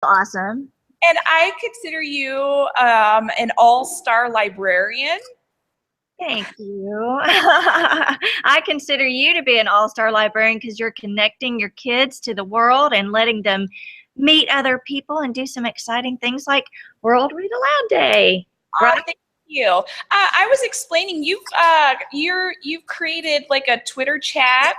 Awesome. And I consider you an all-star librarian. Thank you. I consider you to be an all-star librarian because you're connecting your kids to the world and letting them meet other people and do some exciting things like World Read Aloud Day. Oh, Right? thank you. I was explaining you've created like a Twitter chat.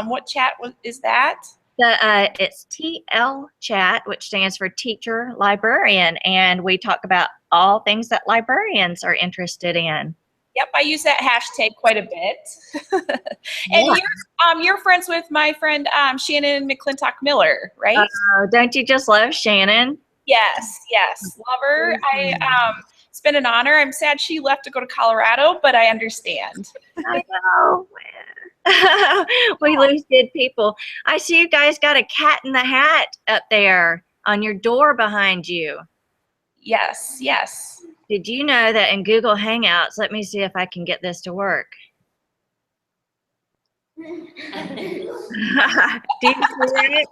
What chat is that? It's TL Chat, which stands for Teacher Librarian, and we talk about all things that librarians are interested in. Yep, I use that hashtag quite a bit. And Yeah. you're friends with my friend Shannon McClintock Miller, right? Don't you just love Shannon? Yes, yes, love her. It's been an honor. I'm sad she left to go to Colorado, but I understand. I know. We lose good people. I see you guys got a cat in the hat up there on your door behind you. Yes, yes. Did you know that in Google Hangouts, let me see if I can get this to work. Do you see it?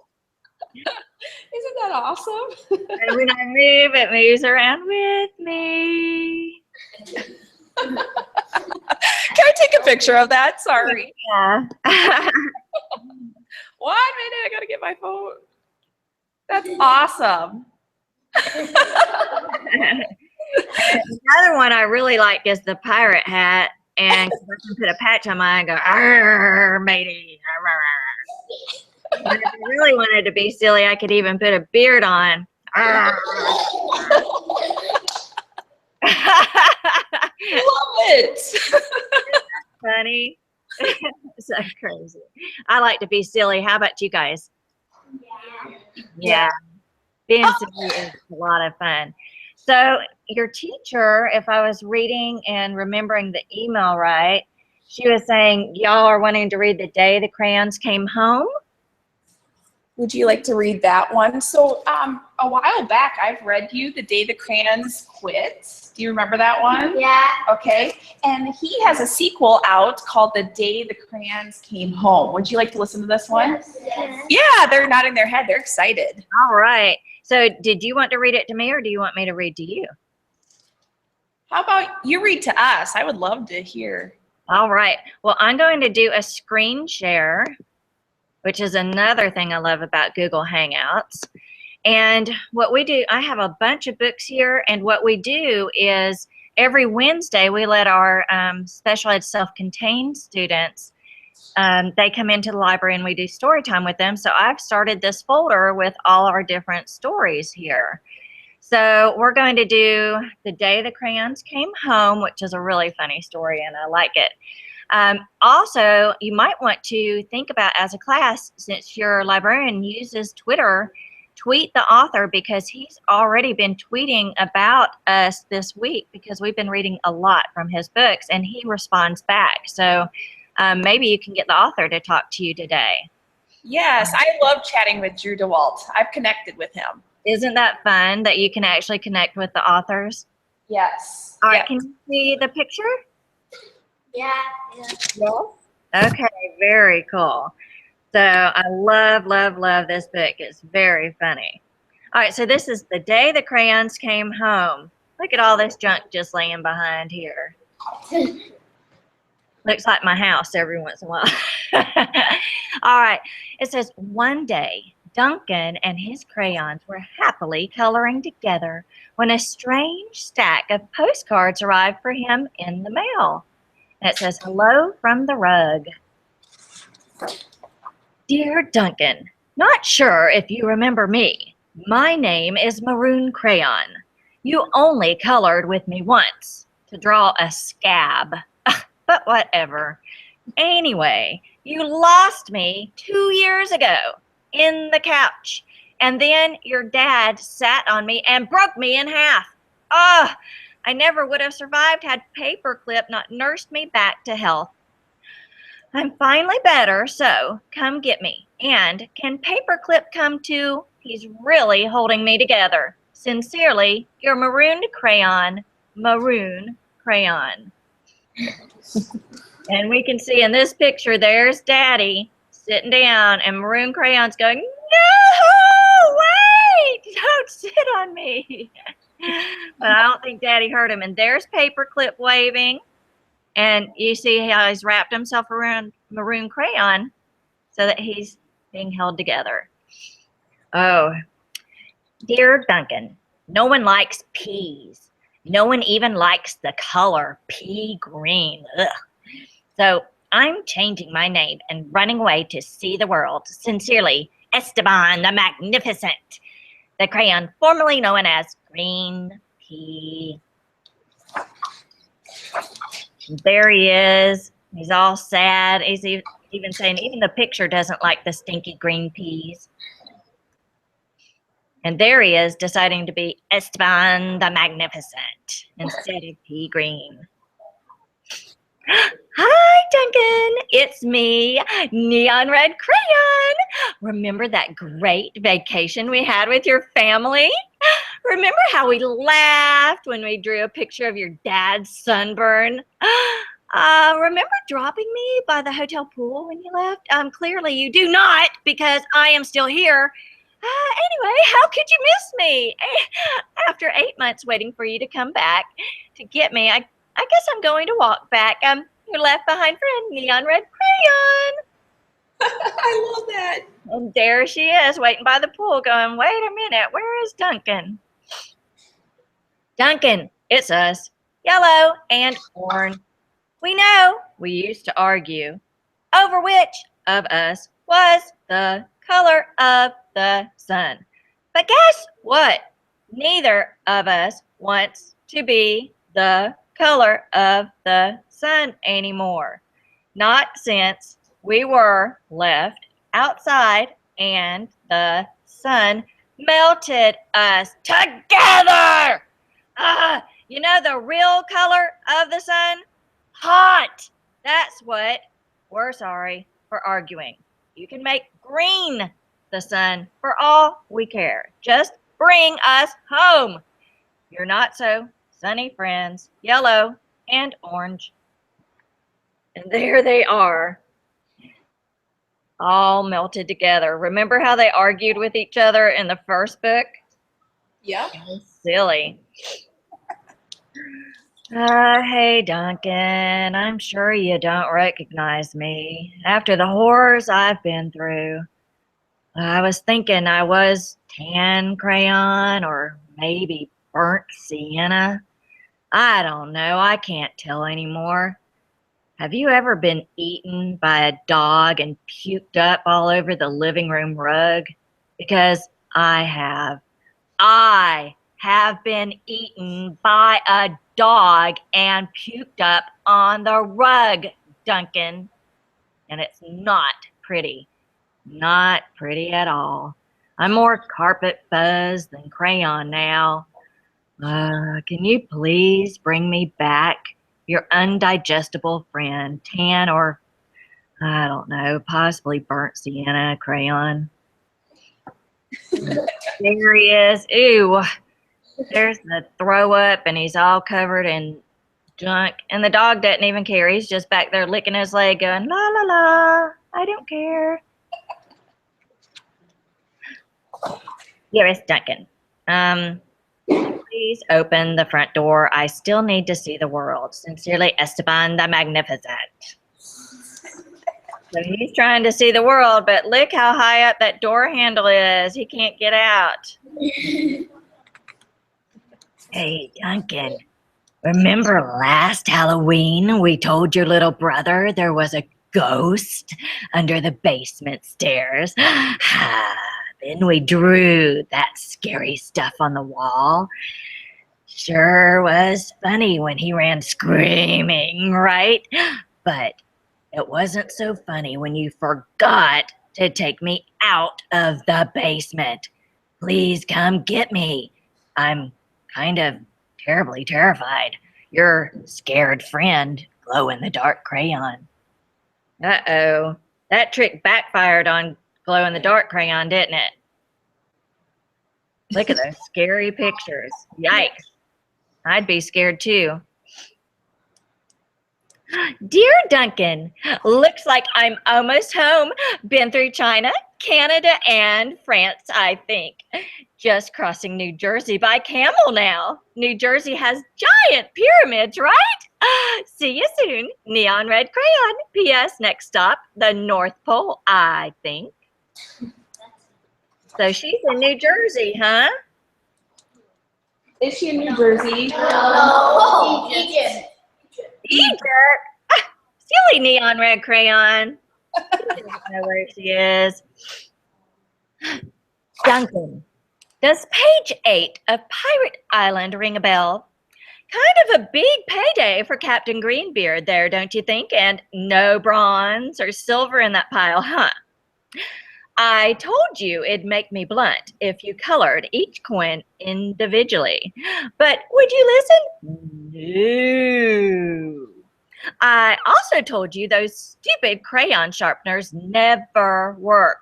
Isn't that awesome? And when I move, it moves around with me. Can I take a picture of that? Sorry. Yeah. 1 minute, I gotta get my phone. That's awesome. Another one I really like is the pirate hat, and I can put a patch on mine and go, "Arr, matey." And if I really wanted to be silly, I could even put a beard on. Love it. Funny. So crazy. I like to be silly. How about you guys? Yeah. Being silly is a lot of fun. So your teacher, if I was reading and remembering the email right, she was saying y'all are wanting to read The Day the Crayons Came Home. Would you like to read that one? So a while back, I've read you The Day the Crayons Quit. Do you remember that one? Yeah. Okay. And he has a sequel out called The Day the Crayons Came Home. Would you like to listen to this one? Yes. Yeah, they're nodding their head. They're excited. All right. So did you want to read it to me or do you want me to read to you? How about you read to us? I would love to hear. All right. Well, I'm going to do a screen share, which is another thing I love about Google Hangouts. And what we do, I have a bunch of books here, and what we do is every Wednesday we let our special ed self-contained students, they come into the library and we do story time with them. So I've started this folder with all our different stories here. So we're going to do The Day the Crayons Came Home, which is a really funny story and I like it. Also, you might want to think about as a class, since your librarian uses Twitter, tweet the author because he's already been tweeting about us this week because we've been reading a lot from his books and he responds back. So maybe you can get the author to talk to you today. Yes, I love chatting with Drew DeWalt. I've connected with him. Isn't that fun that you can actually connect with the authors? Yes. All right, Yes. can you see the picture? Yeah. Yes. Okay, very cool. So I love, love, love this book. It's very funny. All right, so this is The Day the Crayons Came Home. Look at all this junk just laying behind here. Looks like my house every once in a while. All right, it says, one day, Duncan and his crayons were happily coloring together when a strange stack of postcards arrived for him in the mail. And it says, hello from the rug. Dear Duncan, not sure if you remember me. My name is Maroon Crayon. You only colored with me once to draw a scab, but whatever. Anyway, you lost me 2 years ago in the couch, and then your dad sat on me and broke me in half. Ah, I never would have survived had Paperclip not nursed me back to health. I'm finally better, so come get me. And can Paperclip come too? He's really holding me together. Sincerely, your marooned crayon, Maroon Crayon. And we can see in this picture, there's Daddy sitting down, and Maroon Crayon's going, no, wait, don't sit on me. But I don't think Daddy heard him. And there's Paperclip waving. And you see how he's wrapped himself around maroon crayon so that he's being held together. Oh, dear Duncan, no one likes peas. No one even likes the color pea green. Ugh. So I'm changing my name and running away to see the world. Sincerely, Esteban the Magnificent, the crayon formerly known as Green Pea. There he is. He's all sad. He's even saying even the picture doesn't like the stinky green peas. And there he is deciding to be Esteban the Magnificent instead of pea green. Hi, Duncan. It's me, Neon Red Crayon. Remember that great vacation we had with your family? Remember how we laughed when we drew a picture of your dad's sunburn? Remember dropping me by the hotel pool when you left? Clearly you do not, because I am still here. Anyway, how could you miss me? After 8 months waiting for you to come back to get me, I guess I'm going to walk back. Your left behind friend, Neon Red Crayon. I love that. And there she is, waiting by the pool, going, wait a minute, where is Duncan? Duncan, it's us, yellow and orange. We know we used to argue over which of us was the color of the sun. But guess what? Neither of us wants to be the color of the sun anymore. Not since we were left outside and the sun melted us together. You know the real color of the sun? Hot. That's what. We're sorry for arguing. You can make green the sun for all we care. Just bring us home. You're not so sunny friends, yellow and orange. And there they are, all melted together. Remember how they argued with each other in the first book? Yep. Silly. Hey, Duncan, I'm sure you don't recognize me. After the horrors I've been through, I was thinking I was tan crayon or maybe burnt sienna. I don't know. I can't tell anymore. Have you ever been eaten by a dog and puked up all over the living room rug? Because I have. I have been eaten by a dog and puked up on the rug, Duncan. And it's not pretty. Not pretty at all. I'm more carpet fuzz than crayon now. Can you please bring me back your undigestible friend, tan or, I don't know, possibly burnt sienna crayon? There he is. Ew. There's the throw up, and he's all covered in junk. And the dog doesn't even care. He's just back there licking his leg going, la, la, la. I don't care. Here is Duncan. Please open the front door. I still need to see the world. Sincerely, Esteban the Magnificent. So he's trying to see the world, but look how high up that door handle is. He can't get out. Hey, Duncan, remember last Halloween we told your little brother there was a ghost under the basement stairs? Then we drew that scary stuff on the wall. Sure was funny when he ran screaming, right? But it wasn't so funny when you forgot to take me out of the basement. Please come get me. I'm kind of terribly terrified. Your scared friend, glow-in-the-dark crayon. Uh-oh. That trick backfired on glow-in-the-dark crayon, didn't it? Look at those scary pictures. Yikes. I'd be scared too. Dear Duncan, looks like I'm almost home. Been through China, Canada and France, I think. Just crossing New Jersey by camel now. New Jersey has giant pyramids, right? See you soon. Neon red crayon. P.S. Next stop, the North Pole, I think. So she's in New Jersey, huh? Is she in New Jersey? No. Egypt. Egypt. Silly neon red crayon. She doesn't know where she is. Duncan, does page 8 of Pirate Island ring a bell? Kind of a big payday for Captain Greenbeard there, don't you think? And no bronze or silver in that pile, huh? I told you it'd make me blunt if you colored each coin individually. But would you listen? No. I also told you those stupid crayon sharpeners never work.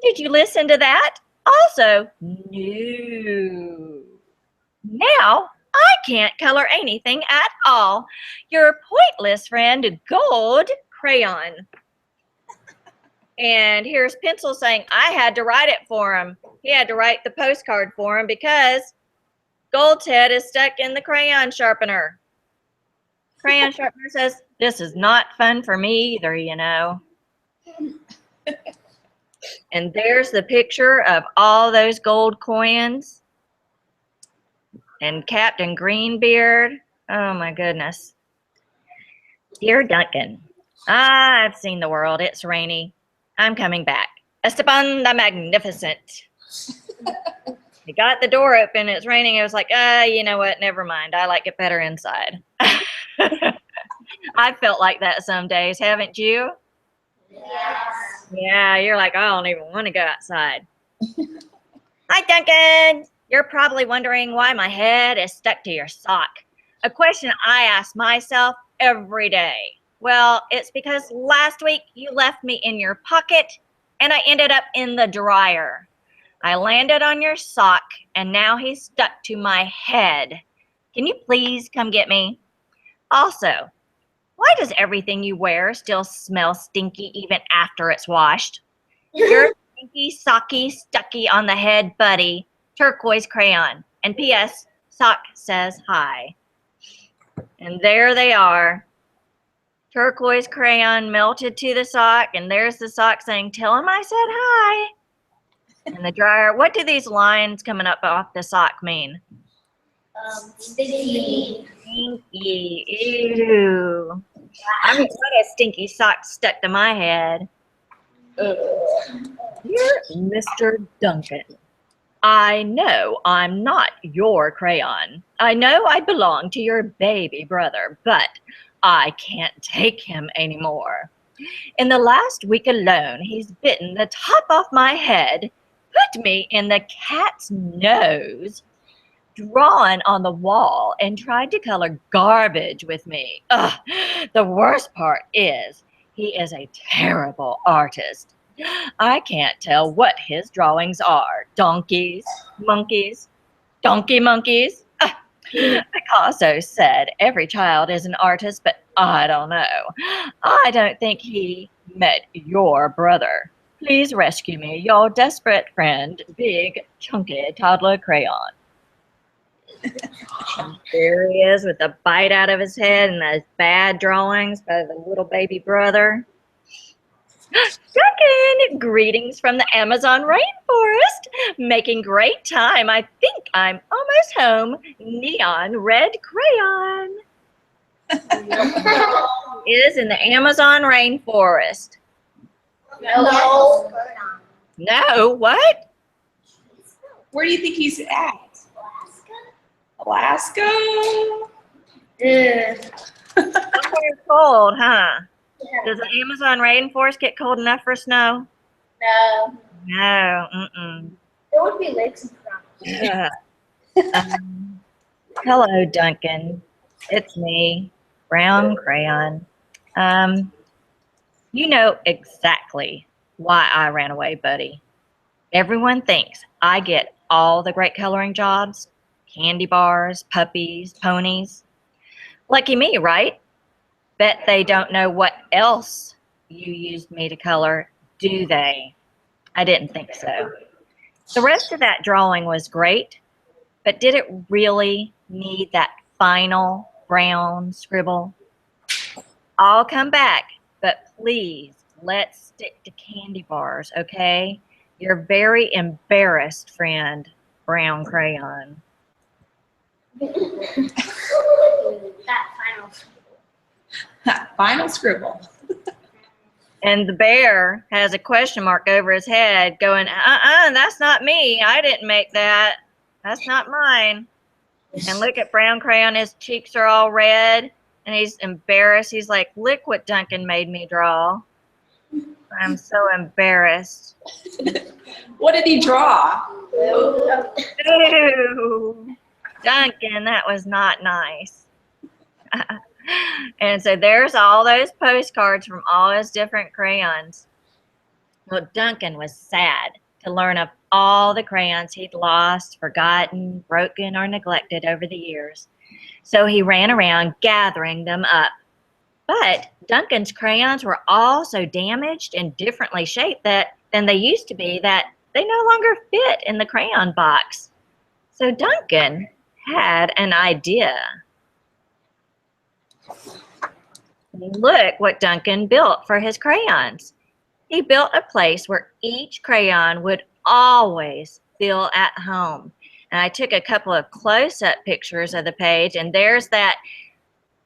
Did you listen to that? Also, no. Now, I can't color anything at all. Your pointless friend, Gold Crayon. And here's Pencil saying, I had to write it for him. He had to write the postcard for him because Gold's head is stuck in the crayon sharpener. Crayon sharpener says, this is not fun for me either, you know. And there's the picture of all those gold coins. And Captain Greenbeard. Oh my goodness. Dear Duncan, I've seen the world. It's rainy. I'm coming back. Esteban the Magnificent. He got the door open. It's raining. I was like, you know what? Never mind. I like it better inside. I felt like that some days, haven't you? Yes. Yeah, you're like, I don't even want to go outside. Hi, Duncan. You're probably wondering why my head is stuck to your sock. A question I ask myself every day. Well, it's because last week you left me in your pocket and I ended up in the dryer. I landed on your sock and now he's stuck to my head. Can you please come get me? Also, why does everything you wear still smell stinky even after it's washed? You're stinky, socky, stucky on the head, buddy. Turquoise crayon. And P.S. Sock says hi. And there they are. Turquoise crayon melted to the sock, and there's the sock saying, tell him I said hi. And the dryer. What do these lines coming up off the sock mean? Sticky. Stinky. Ew. I'm glad a stinky sock stuck to my head. Dear Mr. Duncan, I know I'm not your crayon. I know I belong to your baby brother, but I can't take him anymore. In the last week alone, he's bitten the top off my head, put me in the cat's nose, drawn on the wall, and tried to color garbage with me. Ugh, the worst part is he is a terrible artist. I can't tell what his drawings are. Donkeys, monkeys, donkey monkeys. Picasso said every child is an artist, but I don't know. I don't think he met your brother. Please rescue me, your desperate friend, Big Chunky Toddler Crayon. And there he is with the bite out of his head and those bad drawings by the little baby brother. Duncan, greetings from the Amazon rainforest. Making great time. I think I'm almost home. Neon red crayon. Is in the Amazon rainforest. No. No, what? Where do you think he's at? Alaska? Somewhere cold, huh? Does the Amazon rainforest get cold enough for snow? No. No, mm-mm. There would be lakes and Yeah. Hello, Duncan. It's me, Brown Crayon. You know exactly why I ran away, buddy. Everyone thinks I get all the great coloring jobs, candy bars, puppies, ponies. Lucky me, right? Bet they don't know what else you used me to color, do they? I didn't think so. The rest of that drawing was great, but did it really need that final brown scribble? I'll come back, but please, let's stick to candy bars, okay? Your very embarrassed friend, Brown Crayon. That final scribble. Final scribble. And the bear has a question mark over his head going, that's not me. I didn't make that. That's not mine. And look at Brown Crayon. His cheeks are all red and he's embarrassed. He's like, look what Duncan made me draw. I'm so embarrassed. What did he draw? Ooh, Duncan, that was not nice. And so there's all those postcards from all his different crayons. Well, Duncan was sad to learn of all the crayons he'd lost, forgotten, broken, or neglected over the years. So he ran around gathering them up. But Duncan's crayons were all so damaged and differently shaped than they used to be that they no longer fit in the crayon box. So Duncan had an idea. Look what Duncan built for his crayons. He built a place where each crayon would always feel at home. And I took a couple of close-up pictures of the page, and there's that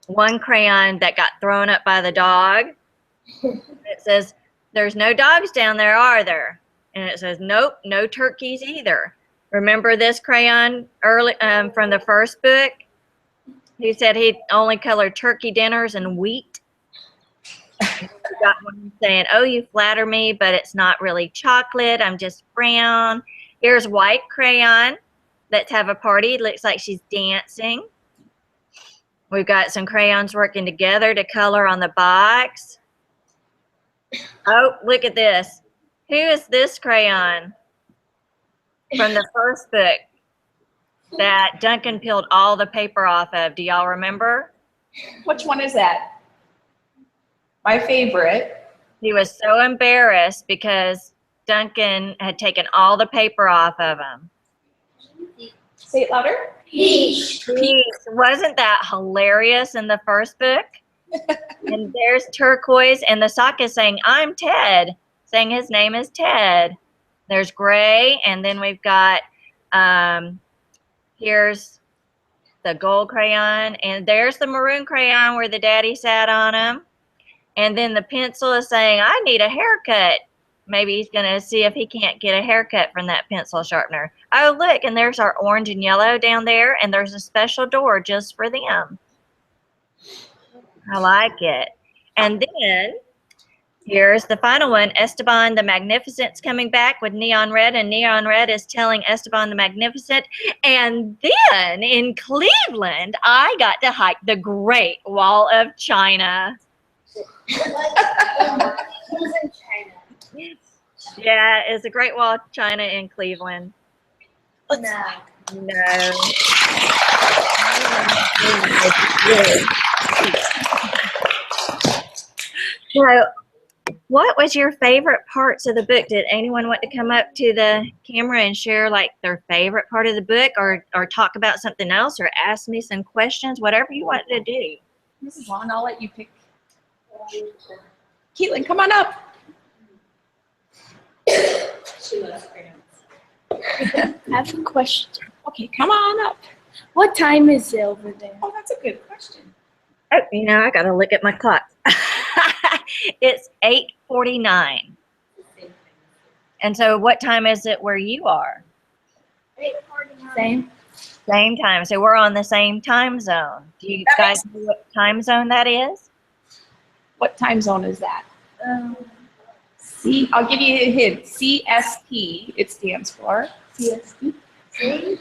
one crayon that got thrown up by the dog. It says, there's no dogs down there, are there? And it says, nope, no turkeys either. Remember this crayon early from the first book? He said he'd only colored turkey dinners and wheat. Got one saying, oh, you flatter me, but it's not really chocolate. I'm just brown. Here's white crayon. Let's have a party. Looks like she's dancing. We've got some crayons working together to color on the box. Oh, look at this. Who is this crayon from the first book that Duncan peeled all the paper off of? Do y'all remember? Which one is that? My favorite. He was so embarrassed because Duncan had taken all the paper off of him. Say it louder. Peach. Peach. Wasn't that hilarious in the first book? And there's Turquoise, and the sock is saying, I'm Ted, saying his name is Ted. There's Gray, and then we've got, here's the gold crayon, and there's the maroon crayon where the daddy sat on him. And then the pencil is saying, I need a haircut. Maybe he's going to see if he can't get a haircut from that pencil sharpener. Oh, look, and there's our orange and yellow down there, and there's a special door just for them. I like it. And then here's the final one. Esteban the Magnificent's coming back with Neon Red, and Neon Red is telling Esteban the Magnificent. And then in Cleveland, I got to hike the Great Wall of China. Who's in China? Yeah, it's the Great Wall of China in Cleveland. No. No. So, what was your favorite parts of the book? Did anyone want to come up to the camera and share like their favorite part of the book, or talk about something else, or ask me some questions, whatever you want to do? Mrs. Vaughn, I'll let you pick. Keelan, come on up. She loves crayons. I have a question. Okay, come on up. What time is it over there? Oh, that's a good question. Oh, I got to look at my clock. It's 8:49. And so what time is it where you are? 8:49. Same. Same time. So we're on the same time zone. Do you guys know what time zone that is? What time zone is that? I'll give you a hint. CST, it stands for. CST. See?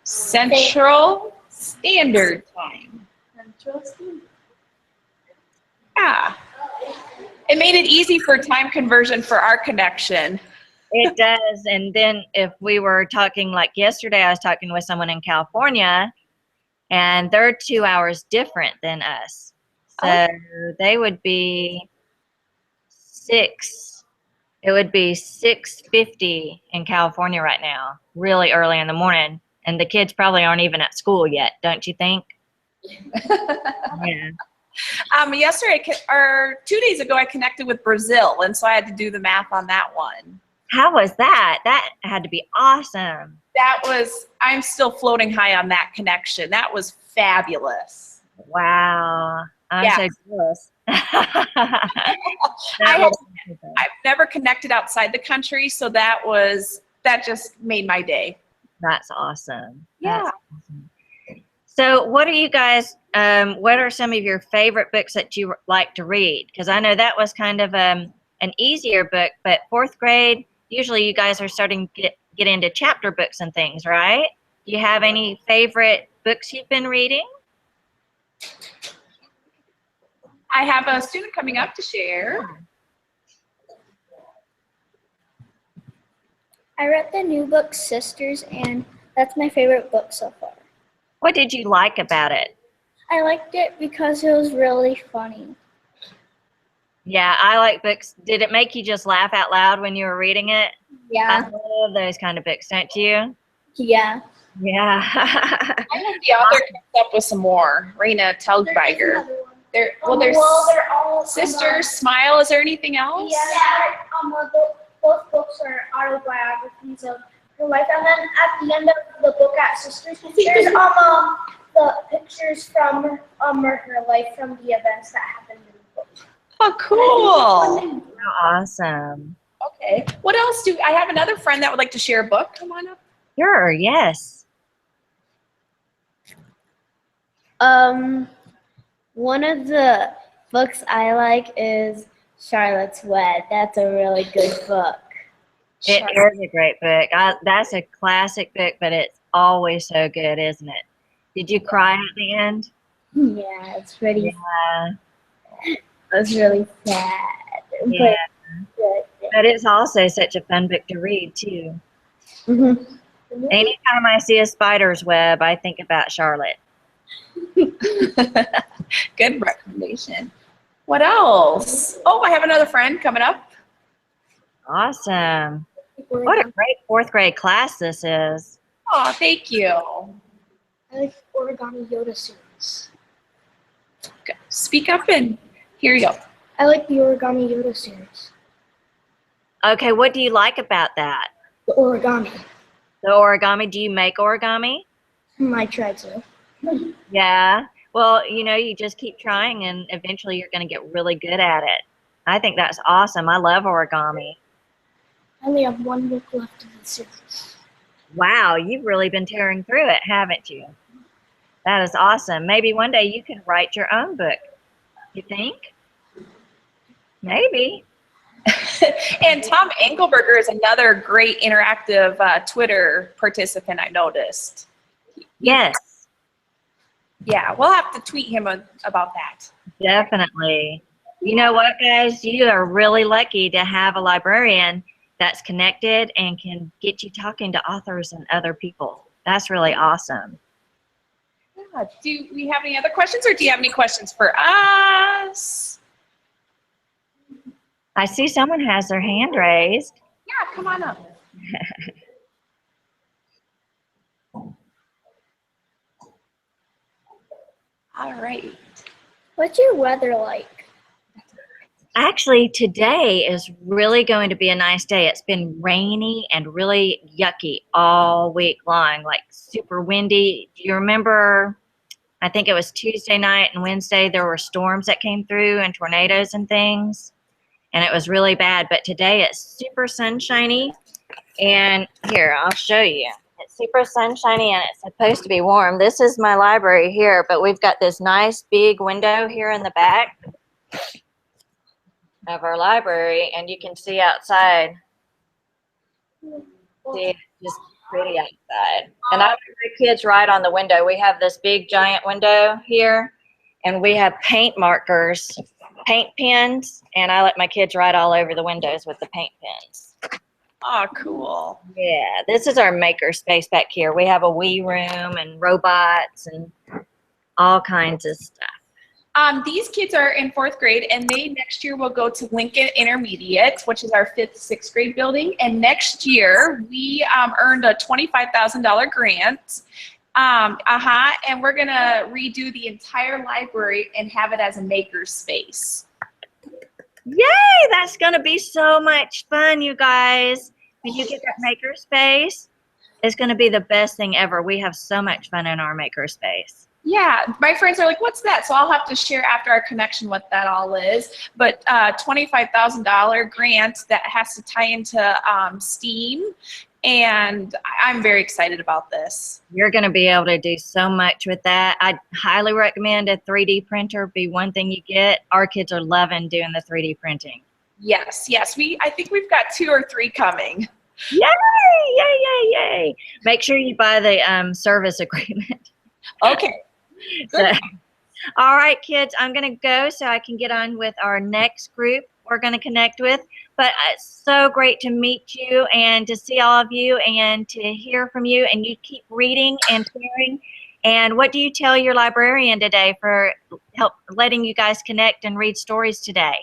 Central Standard Time. Interesting. Yeah. It made it easy for time conversion for our connection. It does. And then if we were talking like yesterday, I was talking with someone in California, and they're 2 hours different than us. So they would be 6 It would be 6:50 in California right now, really early in the morning, and the kids probably aren't even at school yet, don't you think? Yeah. Yesterday, or 2 days ago, I connected with Brazil, and so I had to do the math on that one. How was that? That had to be awesome. I'm still floating high on that connection. That was fabulous. Wow. I'm Yeah. so jealous. I've never connected outside the country, so that just made my day. That's awesome. Yeah. That's awesome. So what are you guys, what are some of your favorite books that you like to read? Because I know that was kind of an easier book, but fourth grade, usually you guys are starting to get into chapter books and things, right? Do you have any favorite books you've been reading? I have a student coming up to share. I read the new book Sisters, and that's my favorite book so far. What did you like about it? I liked it because it was really funny. Yeah, I like books. Did it make you just laugh out loud when you were reading it? I Yeah. love those kind of books, don't you? Yeah. Yeah. I hope the author comes up with some more. Raina Telgbiger. There's they're all Sisters, Smile. Is there anything else? Yeah, both books are autobiographies of her life, and then at the end of the book at Sisters, there's the pictures from her life from the events that happened in the book. Oh, cool. Awesome. Okay. What else I have another friend that would like to share a book. Come on up. Sure, yes. One of the books I like is Charlotte's Web. That's a really good book. It is a great book. That's a classic book, but it's always so good, isn't it? Did you cry at the end? Yeah, it's pretty. Yeah. It was really sad. Yeah. But But it's also such a fun book to read, too. Mhm. Anytime I see a spider's web, I think about Charlotte. Good recommendation. What else? Oh, I have another friend coming up. Awesome. What a great fourth grade class this is. Oh, thank you. I like Origami Yoda series. Speak up and here you go. I like the Origami Yoda series. Okay, what do you like about that? The origami. The origami, do you make origami? I tried to. Yeah. Well, you just keep trying and eventually you're going to get really good at it. I think that's awesome. I love origami. I only have one book left of the series. Wow, you've really been tearing through it, haven't you? That is awesome. Maybe one day you can write your own book. You think? Maybe. And Tom Engelberger is another great interactive Twitter participant I noticed. Yes, Yeah, we'll have to tweet him about that. definitely. You know what, guys? You are really lucky to have a librarian that's connected and can get you talking to authors and other people. That's really awesome. Yeah. Do we have any other questions, or do you have any questions for us? I see someone has their hand raised. Yeah, come on up. All right. What's your weather like? Actually, today is really going to be a nice day. It's been rainy and really yucky all week long, like super windy. Do you remember, I think it was Tuesday night and Wednesday, there were storms that came through and tornadoes and things, and it was really bad. But today it's super sunshiny, and here, I'll show you. It's super sunshiny and it's supposed to be warm. This is my library here, but we've got this nice big window here in the back of our library, and you can see outside. See, it's just pretty outside. And I let my kids write on the window. We have this big giant window here, and we have paint markers, paint pens, and I let my kids write all over the windows with the paint pens. Oh, cool. Yeah, this is our maker space back here. We have a Wii room and robots and all kinds of stuff. These kids are in 4th grade, and they next year will go to Lincoln Intermediate, which is our 5th, 6th grade building. And next year, we earned a $25,000 grant. And we're gonna redo the entire library and have it as a maker space. Yay! That's going to be so much fun, you guys. When you get that maker space, it's going to be the best thing ever. We have so much fun in our maker space. Yeah, my friends are like, what's that? So I'll have to share after our connection what that all is. But $25,000 grant that has to tie into STEAM. And I'm very excited about this. You're going to be able to do so much with that. I highly recommend a 3D printer be one thing you get. Our kids are loving doing the 3D printing. Yes. I think we've got 2 or 3 coming. Yay! Yay, yay, yay. Make sure you buy the service agreement. Okay. So, all right, kids, I'm going to go so I can get on with our next group we're going to connect with. But it's so great to meet you and to see all of you and to hear from you. And you keep reading and sharing. And what do you tell your librarian today for letting you guys connect and read stories today?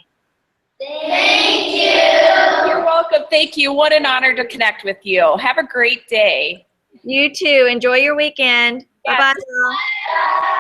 Thank you. You're welcome. Thank you. What an honor to connect with you. Have a great day. You too. Enjoy your weekend. Yes. Bye-bye. Bye.